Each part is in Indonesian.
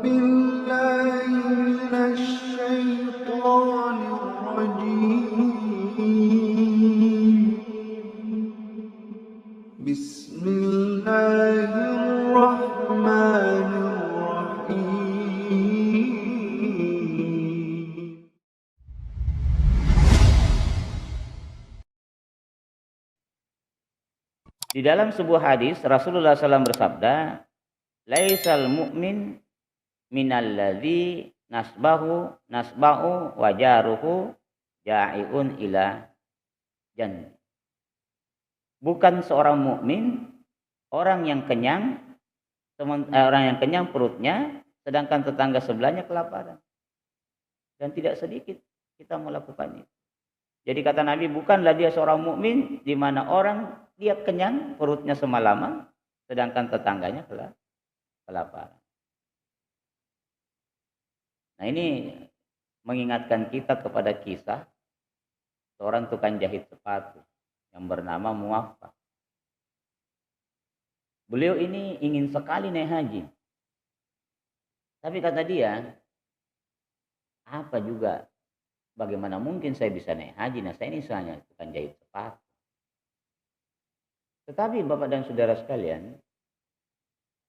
بالله من الشيطان الرجيم. بسم الله الرحمن الرحيم. Di dalam sebuah hadis Rasulullah SAW bersabda, "Laisal mu'min minalladzi nasba'u wajaruhu ja'iun ila jannah." Bukan seorang mukmin orang yang kenyang perutnya, sedangkan tetangga sebelahnya kelaparan. Dan tidak sedikit kita melakukan itu. Jadi kata Nabi, bukanlah dia seorang mukmin di mana orang dia kenyang perutnya semalaman, sedangkan tetangganya kelaparan. Nah, ini mengingatkan kita kepada kisah seorang tukang jahit sepatu yang bernama Muwaffaq. Beliau ini ingin sekali naik haji. Tapi kata dia, apa juga, bagaimana mungkin saya bisa naik haji? Nah, saya ini hanya tukang jahit sepatu. Tetapi Bapak dan Saudara sekalian,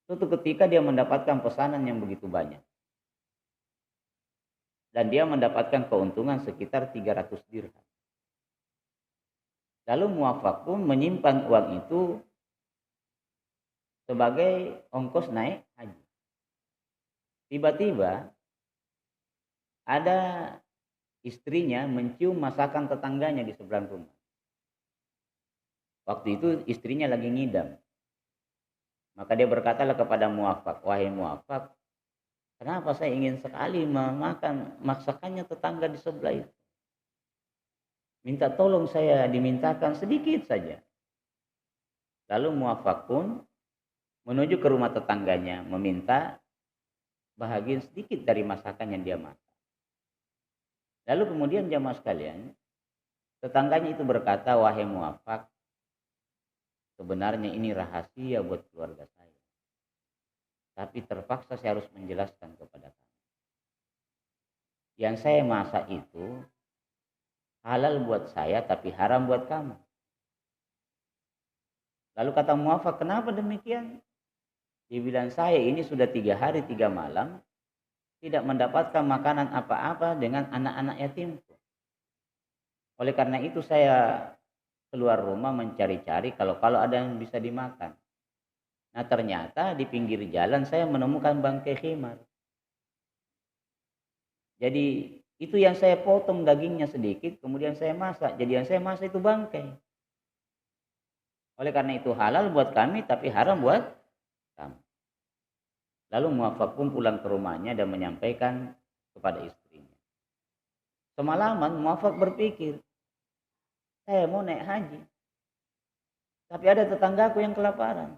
suatu ketika dia mendapatkan pesanan yang begitu banyak. Dan dia mendapatkan keuntungan sekitar 300 dirham. Lalu Muwaffaq pun menyimpan uang itu sebagai ongkos naik haji. Tiba-tiba ada istrinya mencium masakan tetangganya di seberang rumah. Waktu itu istrinya lagi ngidam. Maka dia berkatalah kepada Muwaffaq, "Wahai Muwaffaq, kenapa saya ingin sekali memakan masakannya tetangga di sebelah itu? Minta tolong saya dimintakan sedikit saja." Lalu Muwaffaq pun menuju ke rumah tetangganya meminta bahagian sedikit dari masakan yang dia masak. Lalu kemudian jamaah sekalian, tetangganya itu berkata, "Wahai Muwaffaq, sebenarnya ini rahasia buat keluarga saya. Tapi terpaksa saya harus menjelaskan kepada kamu. Yang saya masak itu halal buat saya tapi haram buat kamu." Lalu kata Muwaffaq, "Kenapa demikian?" Dia bilang, "Saya ini sudah 3 hari 3 malam tidak mendapatkan makanan apa-apa dengan anak-anak yatimku. Oleh karena itu saya keluar rumah mencari-cari kalau ada yang bisa dimakan. Nah, ternyata di pinggir jalan saya menemukan bangkai khimar. Jadi itu yang saya potong dagingnya sedikit, kemudian saya masak. Jadi yang saya masak itu bangkai. Oleh karena itu halal buat kami tapi haram buat kamu." Lalu Muwaffaq pun pulang ke rumahnya dan menyampaikan kepada istrinya. Semalaman Muwaffaq berpikir, saya mau naik haji, tapi ada tetanggaku yang kelaparan.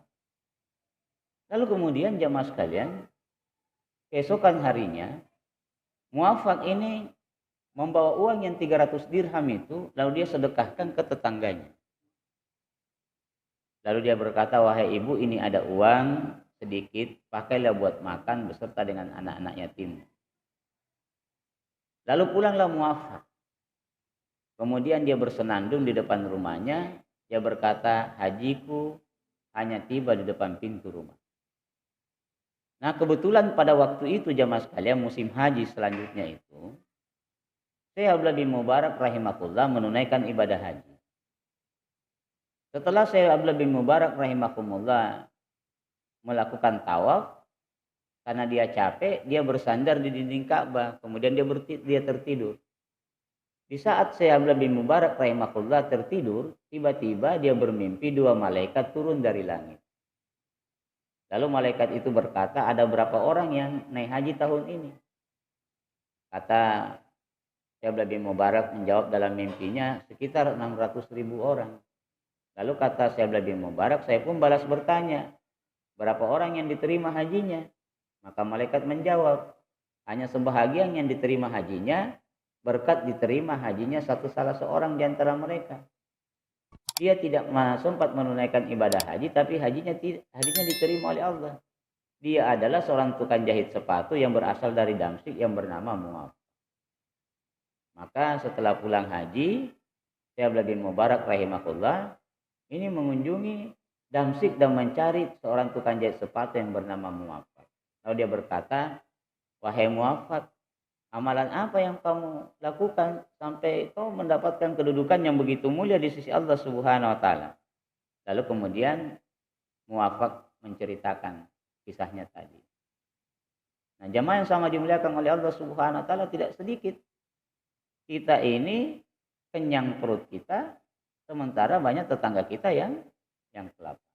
Lalu kemudian jamaah sekalian, keesokan harinya Muwaffaq ini membawa uang yang 300 dirham itu, lalu dia sedekahkan ke tetangganya. Lalu dia berkata, "Wahai ibu, ini ada uang sedikit, pakailah buat makan beserta dengan anak-anak yatim." Lalu pulanglah Muwaffaq. Kemudian dia bersenandung di depan rumahnya. Dia berkata, "Hajiku hanya tiba di depan pintu rumah." Nah, kebetulan pada waktu itu jamaah sekalian musim haji selanjutnya itu, Syekh Abdullah bin Mubarak rahimahullah menunaikan ibadah haji. Setelah Syekh Abdullah bin Mubarak rahimahullah melakukan tawaf, karena dia capek, dia bersandar di dinding Ka'bah, kemudian dia tertidur. Di saat Syekh Abdullah bin Mubarak rahimahullah tertidur, tiba-tiba dia bermimpi 2 malaikat turun dari langit. Lalu malaikat itu berkata, "Ada berapa orang yang naik haji tahun ini?" Kata Syekh Abdullah bin Mubarak menjawab dalam mimpinya, sekitar 600.000 orang. Lalu kata Syekh Abdullah bin Mubarak, saya pun balas bertanya, berapa orang yang diterima hajinya? Maka malaikat menjawab, hanya sebahagian yang diterima hajinya, berkat diterima hajinya salah seorang di antara mereka. Dia tidak sempat menunaikan ibadah haji, tapi hajinya diterima oleh Allah. dia adalah seorang tukang jahit sepatu yang berasal dari Damsyik yang bernama Muwaffaq. Maka setelah pulang haji, Syekh Abdullah bin Mubarak rahimahullah ini mengunjungi Damsyik dan mencari seorang tukang jahit sepatu yang bernama Muwaffaq. Lalu dia berkata, "Wahai Muwaffaq, amalan apa yang kamu lakukan sampai kau mendapatkan kedudukan yang begitu mulia di sisi Allah Subhanahu wa taala?" Lalu kemudian Muwaffaq menceritakan kisahnya tadi. Nah, jamaah yang sama dimuliakan oleh Allah Subhanahu wa taala, tidak sedikit kita ini kenyang perut kita, sementara banyak tetangga kita yang kelaparan.